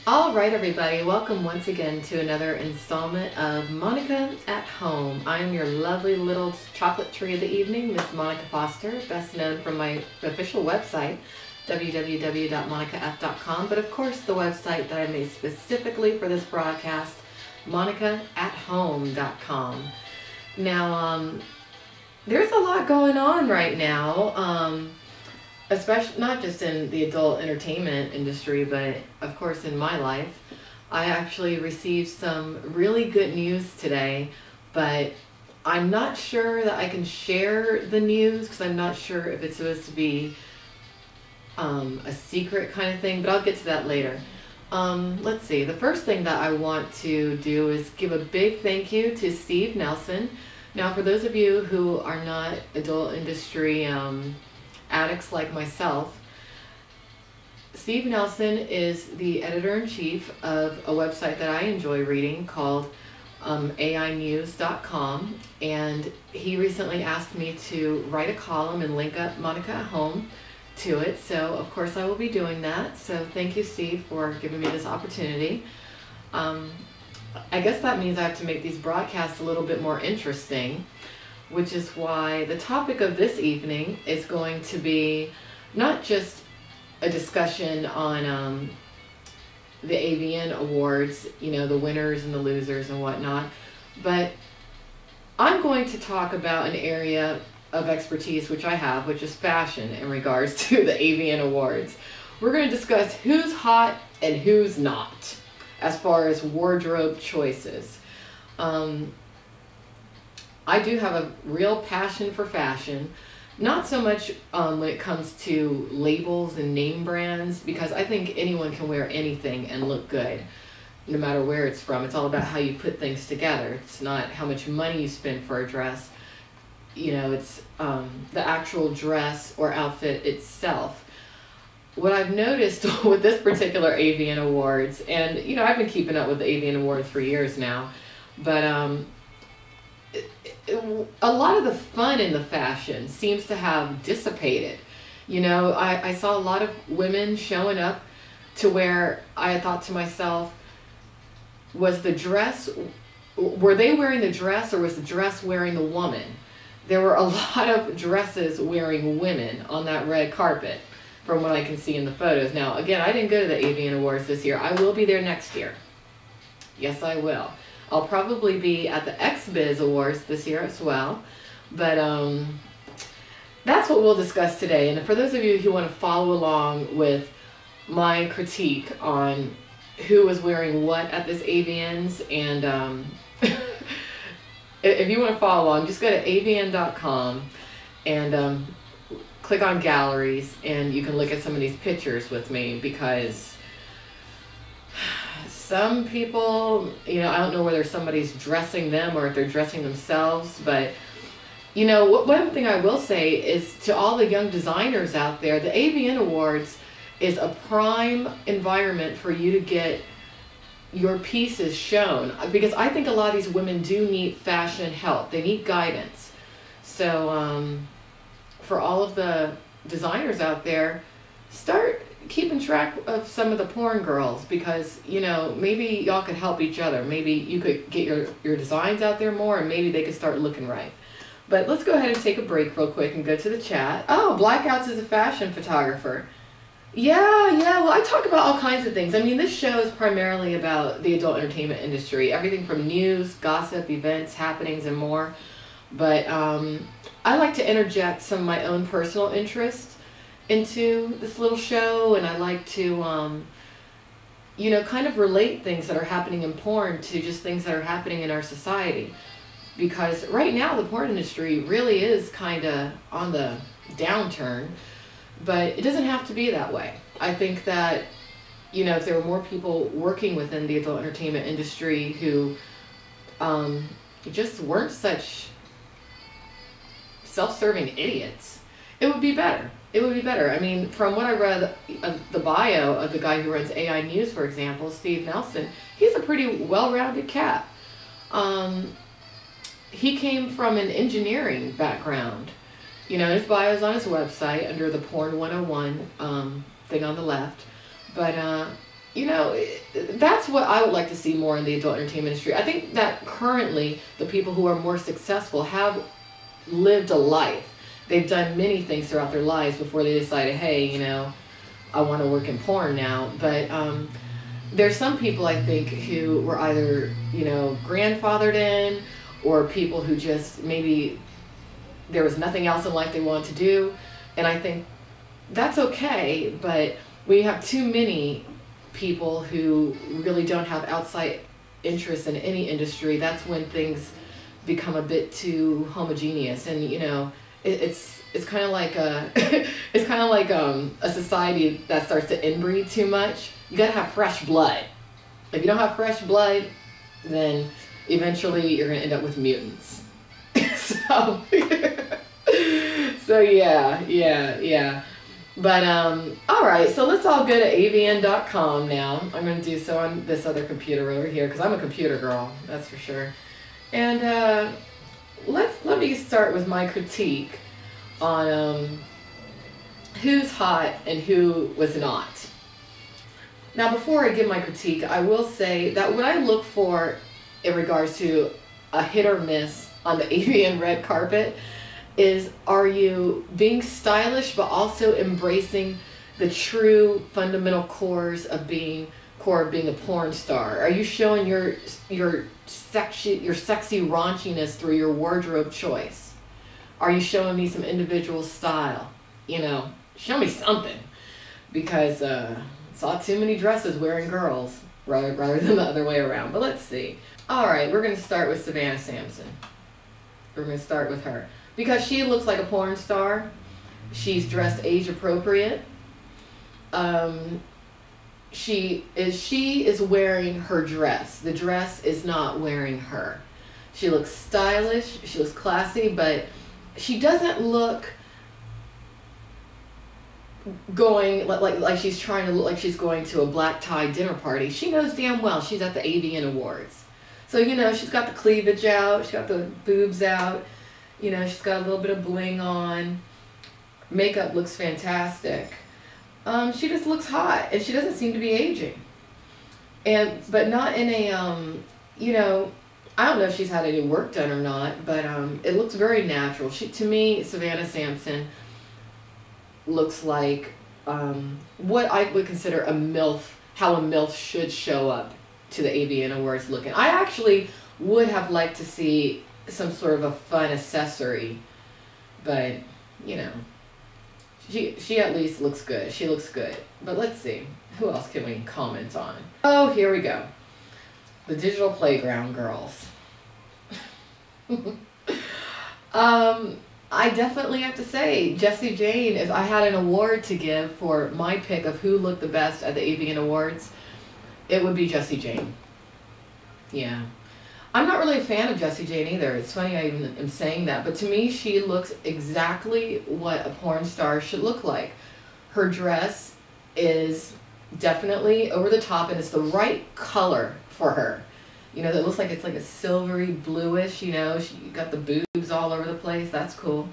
All right, everybody, welcome once again to another installment of Monica at Home. I'm your lovely little chocolate tree of the evening, Miss Monica Foster, best known from my official website, www.monicaf.com, but of course the website that I made specifically for this broadcast, monicaathome.com. Now, there's a lot going on right now. Especially not just in the adult entertainment industry, but of course in my life. I actually received some really good news today, but I'm not sure that I can share the news because I'm not sure if it's supposed to be a secret kind of thing, but I'll get to that later. Let's see, the first thing that I want to do is give a big thank you to Steve Nelson. Now, for those of you who are not adult industry addicts like myself, Steve Nelson is the editor-in-chief of a website that I enjoy reading called ainews.com, and he recently asked me to write a column and link up Monica at Home to it, so of course I will be doing that. So thank you, Steve, for giving me this opportunity. I guess that means I have to make these broadcasts a little bit more interesting, which is why the topic of this evening is going to be not just a discussion on the AVN awards, you know, the winners and the losers and whatnot, but I'm going to talk about an area of expertise which I have, which is fashion in regards to the AVN awards. We're going to discuss who's hot and who's not as far as wardrobe choices. I do have a real passion for fashion, not so much when it comes to labels and name brands, because I think anyone can wear anything and look good, no matter where it's from. It's all about how you put things together. It's not how much money you spend for a dress. You know, it's the actual dress or outfit itself. What I've noticed with this particular AVN Awards, and you know, I've been keeping up with the AVN Awards for years now, but a lot of the fun in the fashion seems to have dissipated. You know, I saw a lot of women showing up to where I thought to myself, was the dress, were they wearing the dress or was the dress wearing the woman? There were a lot of dresses wearing women on that red carpet from what I can see in the photos. Now, again, I didn't go to the AVN Awards this year. I will be there next year. Yes, I will. I'll probably be at the XBiz Awards this year as well, but that's what we'll discuss today. And for those of you who want to follow along with my critique on who was wearing what at this AVNs, and if you want to follow along, just go to avn.com and click on galleries, and you can look at some of these pictures with me, because some people, you know, I don't know whether somebody's dressing them or if they're dressing themselves, but, you know, one thing I will say is to all the young designers out there, the AVN Awards is a prime environment for you to get your pieces shown, because I think a lot of these women do need fashion help. They need guidance. So for all of the designers out there, start keeping track of some of the porn girls, because, you know, maybe y'all could help each other. Maybe you could get your designs out there more, and maybe they could start looking right. But let's go ahead and take a break real quick and go to the chat. Oh, Blackouts is a fashion photographer. Yeah, well, I talk about all kinds of things. I mean, this show is primarily about the adult entertainment industry, everything from news, gossip, events, happenings, and more. But I like to interject some of my own personal interests into this little show, and I like to you know, kind of relate things that are happening in porn to just things that are happening in our society, because right now the porn industry really is kind of on the downturn, but it doesn't have to be that way. I think that, you know, if there were more people working within the adult entertainment industry who just weren't such self-serving idiots, it would be better. It would be better. I mean, from what I read of the bio of the guy who runs AI News, for example, Steve Nelson, he's a pretty well-rounded cat. He came from an engineering background. You know, his bio is on his website under the Porn 101 thing on the left. But you know, that's what I would like to see more in the adult entertainment industry. I think that currently the people who are more successful have lived a life. They've done many things throughout their lives before they decided, hey, you know, I want to work in porn now. But there's some people, I think, who were either, you know, grandfathered in, or people who just maybe there was nothing else in life they wanted to do. And I think that's okay, but when you have too many people who really don't have outside interest in any industry, that's when things become a bit too homogeneous. And you know, it's kind of like a it's kind of like a society that starts to inbreed too much. You gotta have fresh blood. If you don't have fresh blood, then eventually you're gonna end up with mutants. So so yeah. But all right, so let's all go to avn.com now. I'm going to do so on this other computer over here because I'm a computer girl, that's for sure. And let me start with my critique on who's hot and who was not. Now, before I give my critique, I will say that what I look for in regards to a hit or miss on the AVN red carpet is, are you being stylish but also embracing the true fundamental cores of being a porn star? Are you showing your sexy raunchiness through your wardrobe choice? Are you showing me some individual style? You know, show me something, because saw too many dresses wearing girls rather than the other way around. But let's see. All right, we're going to start with Savanna Sampson. We're going to start with her because she looks like a porn star. She's dressed age appropriate. She is wearing her dress. The dress is not wearing her. She looks stylish. She looks classy, but she doesn't look going like she's trying to look like she's going to a black tie dinner party. She knows damn well she's at the AVN Awards. So, you know, she's got the cleavage out, she's got the boobs out, you know, she's got a little bit of bling on. Makeup looks fantastic. She just looks hot, and she doesn't seem to be aging. But not in a, you know, I don't know if she's had any work done or not, but it looks very natural. To me, Savanna Sampson looks like what I would consider a MILF, how a MILF should show up to the AVN Awards looking. I actually would have liked to see some sort of a fun accessory, but, you know, she at least looks good. She looks good. But let's see. Who else can we comment on? Oh, here we go. The Digital Playground girls. I definitely have to say, Jessie Jane, if I had an award to give for my pick of who looked the best at the AVN Awards, it would be Jessie Jane. Yeah. I'm not really a fan of Jessie Jane either. It's funny I even am saying that, but to me she looks exactly what a porn star should look like. Her dress is definitely over the top, and it's the right color for her. You know, that looks like it's like a silvery bluish, you know, she got the boobs all over the place. That's cool.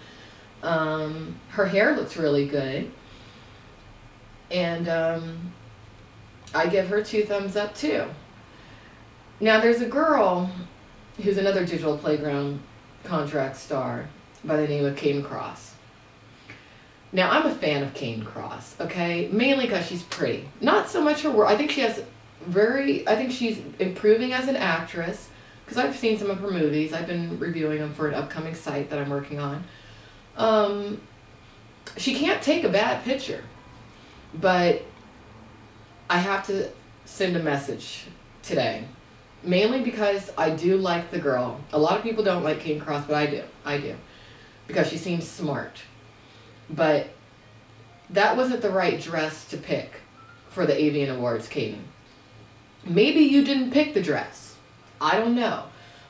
Her hair looks really good. And I give her 2 thumbs up too. Now there's a girl who's another Digital Playground contract star by the name of Caden Cross. Now I'm a fan of Caden Cross, okay? Mainly because she's pretty. Not so much her work. I think she's improving as an actress, because I've seen some of her movies. I've been reviewing them for an upcoming site that I'm working on. She can't take a bad picture, but I have to send a message today. Mainly because I do like the girl. A lot of people don't like Caden Cross, but I do. I do. Because she seems smart. But that wasn't the right dress to pick for the AVN Awards, Caden. Maybe you didn't pick the dress. I don't know.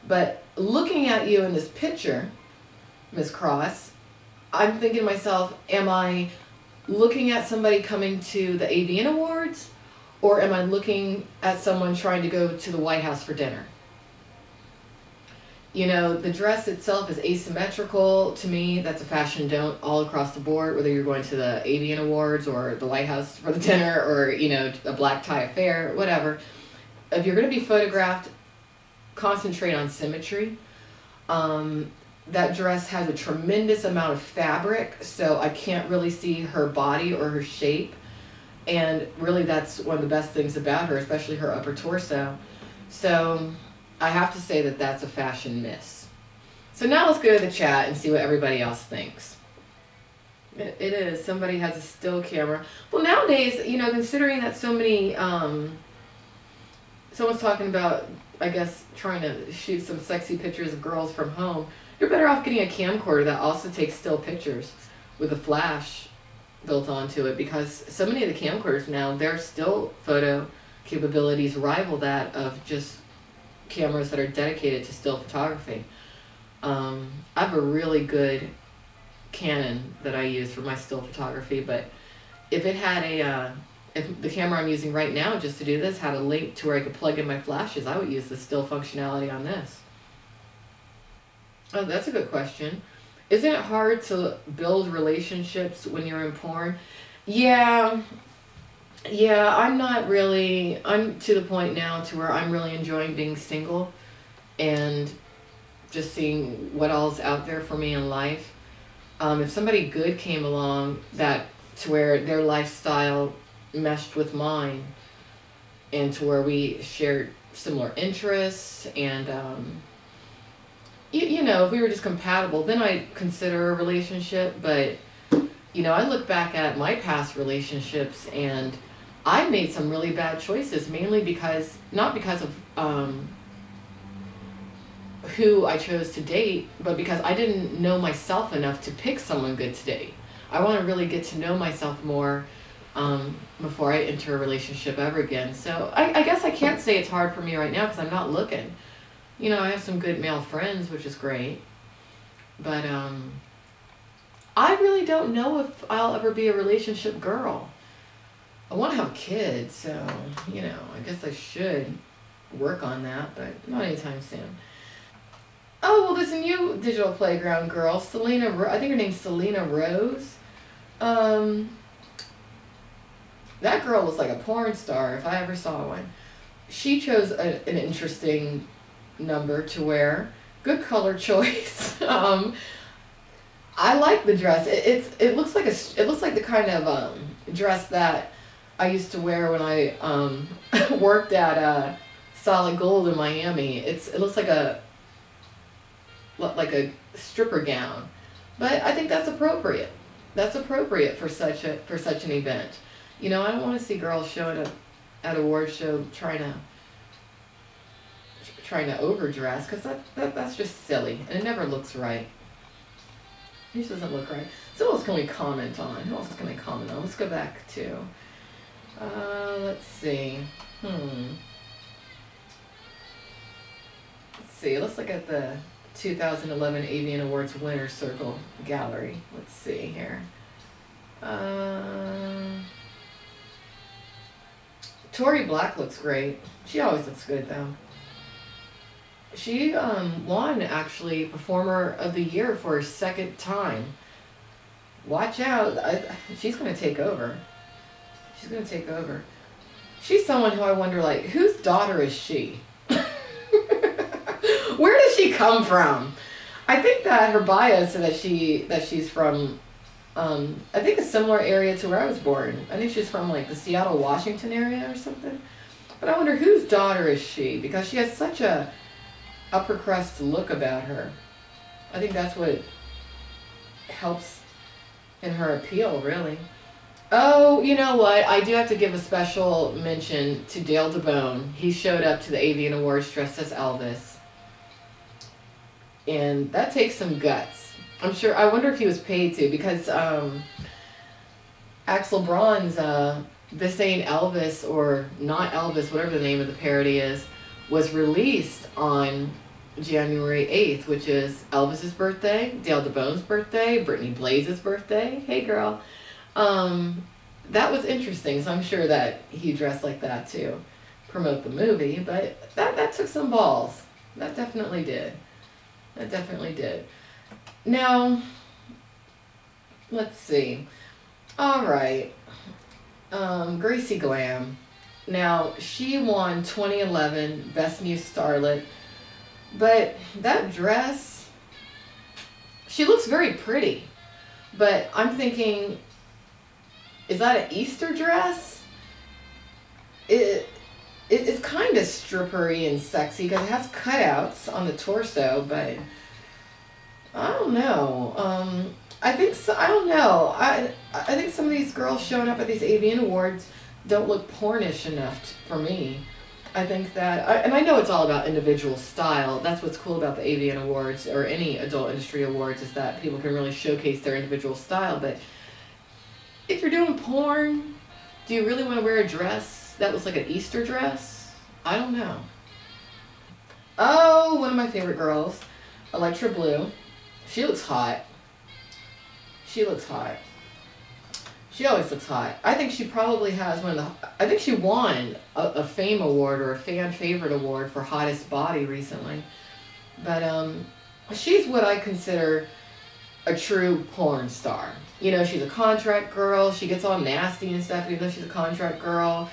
But looking at you in this picture, Miss Cross, I'm thinking to myself, am I looking at somebody coming to the AVN Awards? Or am I looking at someone trying to go to the White House for dinner? You know, the dress itself is asymmetrical. To me, that's a fashion don't all across the board, whether you're going to the AVN Awards or the White House for the dinner or, you know, a black tie affair, whatever. If you're going to be photographed, concentrate on symmetry. That dress has a tremendous amount of fabric, so I can't really see her body or her shape. And really, that's one of the best things about her, especially her upper torso. So I have to say that that's a fashion miss. So now let's go to the chat and see what everybody else thinks. It is. Somebody has a still camera. Well, nowadays, you know, considering that so many, someone's talking about, I guess, trying to shoot some sexy pictures of girls from home, you're better off getting a camcorder that also takes still pictures with a flash built onto it, because so many of the camcorders now, their still photo capabilities rival that of just cameras that are dedicated to still photography. I have a really good Canon that I use for my still photography, but if it had a, if the camera I'm using right now just to do this had a link to where I could plug in my flashes, I would use the still functionality on this. Oh, that's a good question. Isn't it hard to build relationships when you're in porn? Yeah, I'm not really, I'm to the point now to where I'm really enjoying being single and just seeing what all's out there for me in life. If somebody good came along that to where their lifestyle meshed with mine and to where we shared similar interests and you know, if we were just compatible, then I'd consider a relationship. But you know, I look back at my past relationships and I made some really bad choices, mainly because, not because of who I chose to date, but because I didn't know myself enough to pick someone good to date. I want to really get to know myself more before I enter a relationship ever again. So I guess I can't say it's hard for me right now because I'm not looking. You know, I have some good male friends, which is great. But I really don't know if I'll ever be a relationship girl. I want to have kids, so, you know, I guess I should work on that, but not anytime soon. Oh, well, there's a new digital playground girl, Selena, I think her name's Selena Rose. That girl looks like a porn star if I ever saw one. She chose an interesting number to wear. Good color choice. I like the dress. It looks like the kind of dress that I used to wear when I worked at Solid Gold in Miami. It looks like a stripper gown, but I think that's appropriate. That's appropriate for such an event. You know, I don't want to see girls showing up at a award show trying to overdress, because that's just silly and it never looks right. It just doesn't look right. So what else can we comment on? Who else can I comment on? Let's go back to let's see. Let's see. Let's look at the 2011 AVN Awards Winner Circle Gallery. Let's see here. Tori Black looks great. She always looks good though. She won actually Performer of the Year for her second time. Watch out. She's going to take over. She's going to take over. She's someone who I wonder, like, whose daughter is she? Where does she come from? I think that her bio said that she's from, I think a similar area to where I was born. I think she's from like the Seattle, Washington area or something. But I wonder whose daughter is she? Because she has such a upper crust look about her. I think that's what helps in her appeal, really. Oh, you know what? I do have to give a special mention to Dale Dabone. He showed up to the AVN Awards dressed as Elvis. And that takes some guts. I'm sure, I wonder if he was paid to, because Axl Braun's This Ain't Elvis, or Not Elvis, whatever the name of the parody is, was released on January 8th, which is Elvis's birthday, Dale Dabone's birthday, Brittany Blaze's birthday. Hey girl. That was interesting, so I'm sure that he dressed like that to promote the movie, but that took some balls. That definitely did. That definitely did. Now, let's see. All right. Gracie Glam. Now, she won 2011 Best New Starlet. But that dress, she looks very pretty. But I'm thinking, is that an Easter dress? It's kind of strippery and sexy because it has cutouts on the torso, but I don't know. I think so. I don't know. I think some of these girls showing up at these AVN awards don't look pornish enough for me. I think that, and I know it's all about individual style. That's what's cool about the AVN awards or any adult industry awards, is that people can really showcase their individual style. But if you're doing porn, do you really want to wear a dress that looks like an Easter dress? I don't know. Oh, one of my favorite girls, Alektra Blue. She looks hot. She looks hot. She always looks hot. I think she probably has one of the, I think she won a Fame Award or a Fan Favorite Award for Hottest Body recently. But she's what I consider a true porn star. You know, she's a contract girl. She gets all nasty and stuff even though she's a contract girl.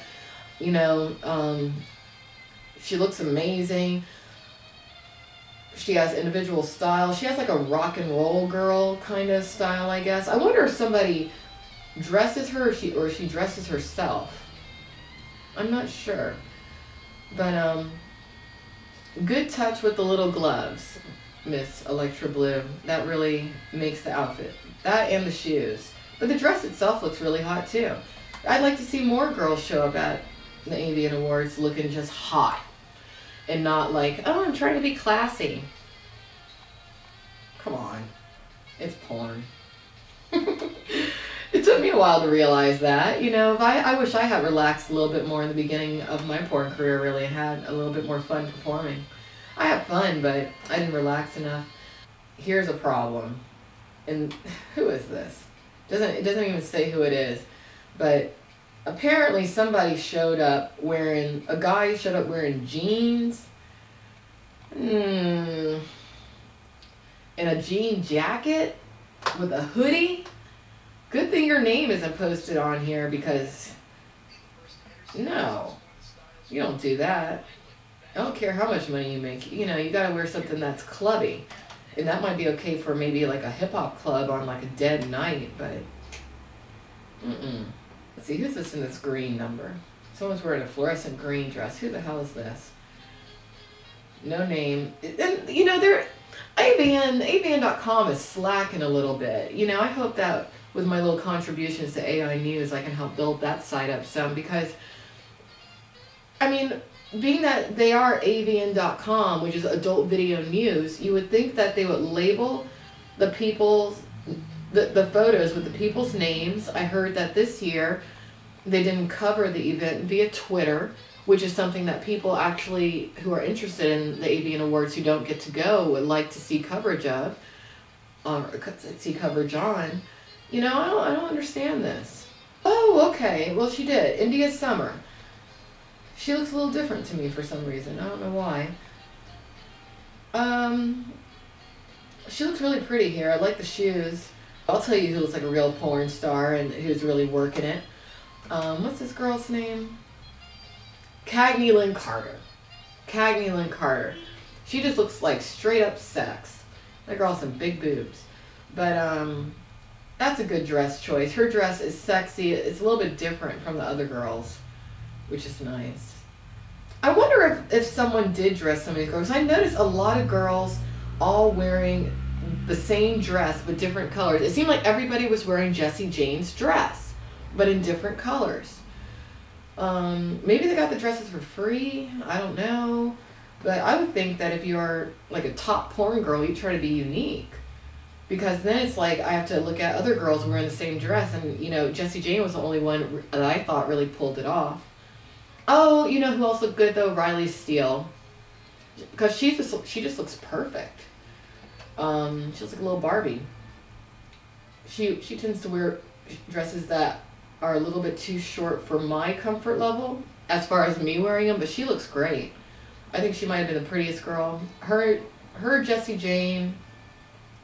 You know, she looks amazing. She has individual style. She has like a rock and roll girl kind of style, I guess. I wonder if somebody dresses her or if she dresses herself. I'm not sure. But good touch with the little gloves, Miss Alektra Blue. That really makes the outfit. That and the shoes. But the dress itself looks really hot too. I'd like to see more girls show up at the AVN Awards looking just hot. And not like, oh, I'm trying to be classy. Come on. It's porn. It took me a while to realize that. You know, I wish I had relaxed a little bit more in the beginning of my porn career, really, and had a little bit more fun performing. I have fun, but I didn't relax enough. Here's a problem. And who is this? It doesn't even say who it is. But apparently somebody showed up wearing, a guy showed up wearing jeans. And a jean jacket with a hoodie. Good thing your name isn't posted on here because, no, you don't do that. I don't care how much money you make. You know, you gotta wear something that's clubby. And that might be okay for maybe like a hip hop club on like a dead night, but Let's see, who's this in this green number? Someone's wearing a fluorescent green dress. Who the hell is this? No name. And, you know, AVN.com is slacking a little bit. You know, I hope that with my little contributions to AI News, I can help build that site up some because, I mean, being that they are AVN.com, which is Adult Video News, you would think that they would label the people's the photos with the people's names. I heard that this year they didn't cover the event via Twitter, which is something that people actually who are interested in the AVN Awards who don't get to go would like to see coverage of, see coverage on. You know, I don't understand this. Oh, okay. Well, she did. India Summer. She looks a little different to me for some reason. I don't know why. She looks really pretty here. I like the shoes. I'll tell you who looks like a real porn star and who's really working it. What's this girl's name? Cagney Lynn Carter. Cagney Lynn Carter. She just looks like straight up sex. That girl has some big boobs. But that's a good dress choice. Her dress is sexy. It's a little bit different from the other girls, which is nice. I wonder if someone did dress some of these girls. I noticed a lot of girls all wearing the same dress but different colors. It seemed like everybody was wearing Jessie Jane's dress, but in different colors. Maybe they got the dresses for free. I don't know. But I would think that if you're like a top porn girl, you try to be unique. Because then it's like I have to look at other girls wearing the same dress. And, you know, Jessie Jane was the only one that I thought really pulled it off. Oh, you know who else looked good, though? Riley Steele. Because she just looks perfect. She looks like a little Barbie. She tends to wear dresses that are a little bit too short for my comfort level as far as me wearing them, but she looks great. I think she might have been the prettiest girl. Her her, Jessie Jane,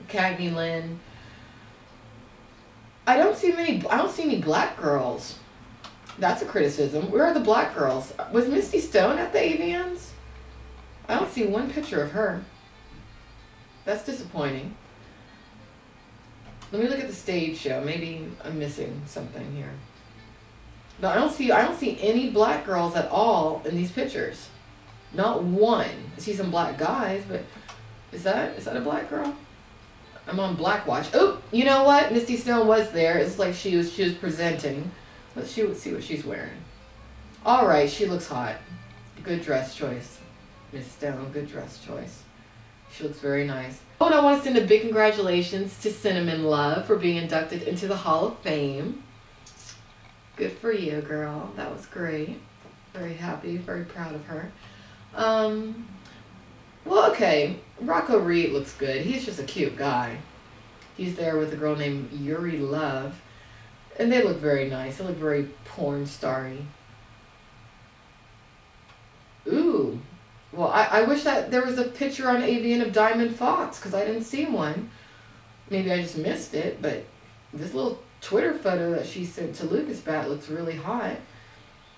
Cagney Lynn. I don't see any black girls. That's a criticism. Where are the black girls? Was Misty Stone at the AVNs? I don't see one picture of her. That's disappointing. Let me look at the stage show. Maybe I'm missing something here. No, I don't see any black girls at all in these pictures. Not one. I see some black guys, but is that a black girl? I'm on Black Watch. Oh, you know what? Misty Stone was there. It's like she was presenting. Let's see what she's wearing. All right, she looks hot. Good dress choice, Miss Stone. Good dress choice. She looks very nice. Oh, and I want to send a big congratulations to Sinnimon Love for being inducted into the Hall of Fame. Good for you, girl. That was great. Very happy, very proud of her. Well, okay. Rocco Reed looks good. He's just a cute guy. He's there with a girl named Yuri Love. And they look very nice. They look very porn-starry. Ooh. Well, I wish that there was a picture on AVN of Diamond Foxx, because I didn't see one. Maybe I just missed it, but this little Twitter photo that she sent to Lucas Bat looks really hot.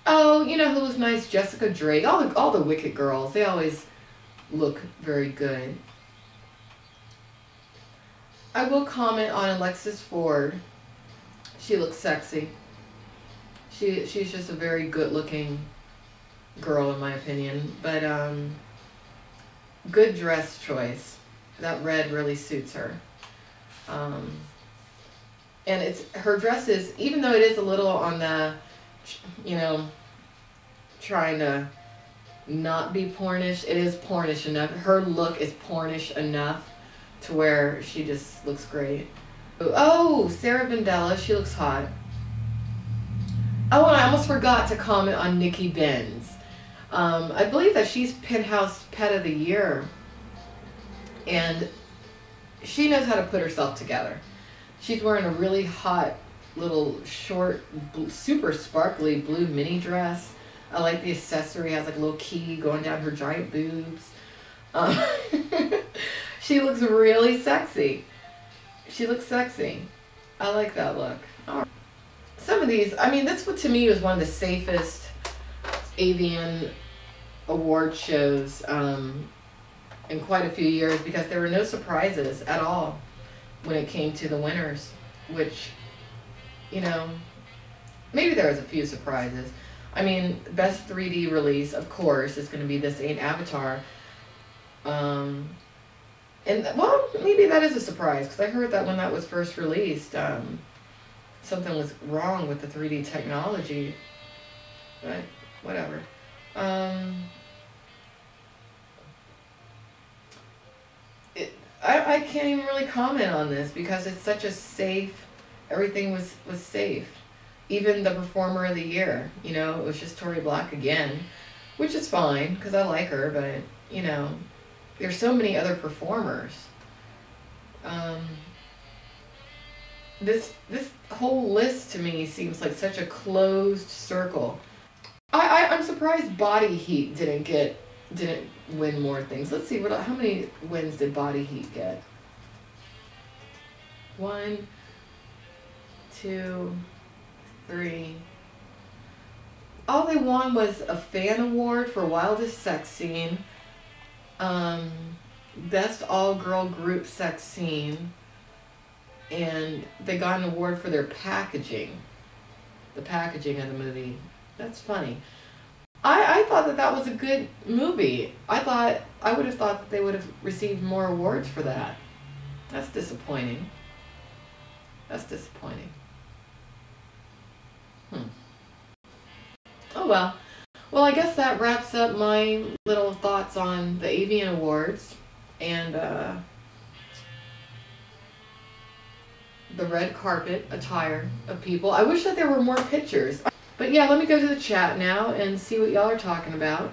Oh, you know who looks nice? Jessica Drake. All the Wicked girls. They always look very good. I will comment on Alexis Ford. She looks sexy. She's just a very good looking girl in my opinion, but good dress choice. That red really suits her. And her dress is, even though it is a little on the, you know, trying to not be pornish, it is pornish enough. Her look is pornish enough to where she just looks great. Oh, Sarah Vendella, she looks hot. Oh, and I almost forgot to comment on Nikki Benz. I believe that she's Penthouse Pet of the Year, and she knows how to put herself together. She's wearing a really hot little short, super sparkly blue mini dress. I like the accessory. It has like a little key going down her giant boobs. She looks really sexy. She looks sexy. I like that look. All right. Some of these, I mean, this one to me was one of the safest AVN award shows in quite a few years, because there were no surprises at all when it came to the winners, which, you know, maybe there was a few surprises. I mean, best 3D release, of course, is going to be This Ain't Avatar. And, well, maybe that is a surprise, because I heard that when that was first released, something was wrong with the 3D technology. But, whatever. I can't even really comment on this, because it's such a safe, everything was safe. Even the performer of the year, you know, it was just Tori Black again, which is fine, because I like her, but, you know, there's so many other performers. This whole list to me seems like such a closed circle. I'm surprised Body Heat didn't win more things. Let's see, how many wins did Body Heat get? 1, 2, 3. All they won was a fan award for wildest sex scene, best all-girl group sex scene, and they got an award for their packaging. The packaging of the movie. That's funny. I thought that was a good movie. I would have thought that they would have received more awards for that. That's disappointing. That's disappointing. Oh well. Well, I guess that wraps up my little thoughts on the AVN Awards and the red carpet attire of people. I wish that there were more pictures. But yeah, let me go to the chat now and see what y'all are talking about.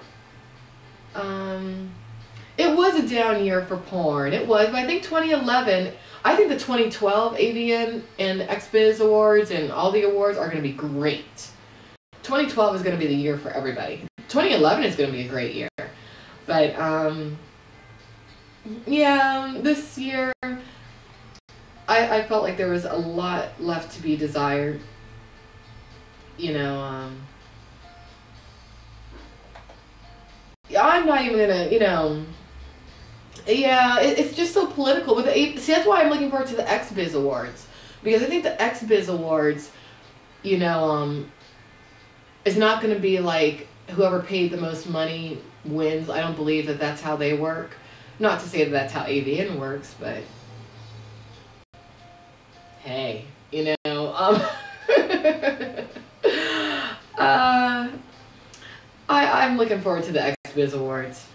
It was a down year for porn. It was, but I think 2011, I think the 2012 AVN and XBiz Awards and all the awards are going to be great. 2012 is going to be the year for everybody. 2011 is going to be a great year. But Yeah, this year I felt like there was a lot left to be desired. You know, I'm not even gonna, yeah, it's just so political. With see, that's why I'm looking forward to the XBiz Awards, because I think the XBiz Awards, is not going to be like whoever paid the most money wins. I don't believe that that's how they work. Not to say that that's how AVN works, but hey, I'm looking forward to the XBiz Awards.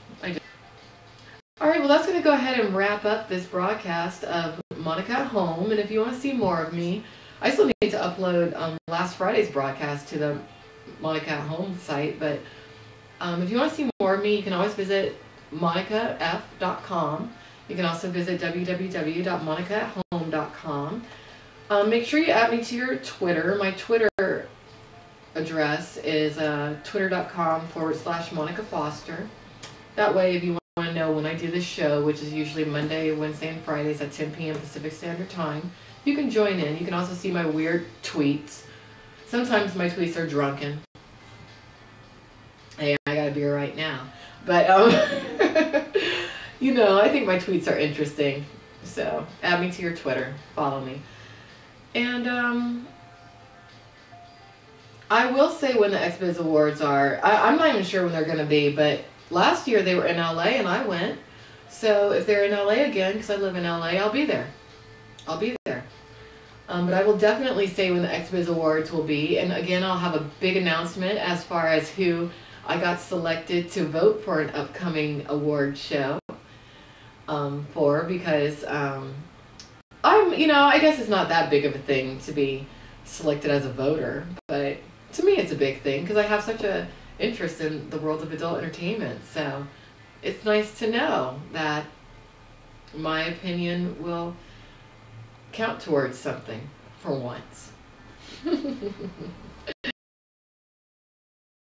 All right, well, that's going to go ahead and wrap up this broadcast of Monica at Home. And if you want to see more of me, I still need to upload last Friday's broadcast to the Monica at Home site. But if you want to see more of me, you can always visit monicaf.com. You can also visit www.monicaathome.com. Make sure you add me to your Twitter. My Twitter address is twitter.com/Monica Foster. That way, if you want to know when I do this show, which is usually Monday, Wednesday, and Fridays at 10 p.m. Pacific Standard Time, you can join in. You can also see my weird tweets. Sometimes my tweets are drunken. Hey, I got a beer right now. But, I think my tweets are interesting. So, add me to your Twitter. Follow me. And, I will say when the XBiz Awards are, I'm not even sure when they're going to be, but last year they were in LA and I went. So if they're in LA again, because I live in LA, I'll be there. I'll be there. But I will definitely say when the XBiz Awards will be. And again, I'll have a big announcement as far as who I got selected to vote for an upcoming award show because I guess it's not that big of a thing to be selected as a voter. But to me, it's a big thing because I have such a interest in the world of adult entertainment. So it's nice to know that my opinion will count towards something for once.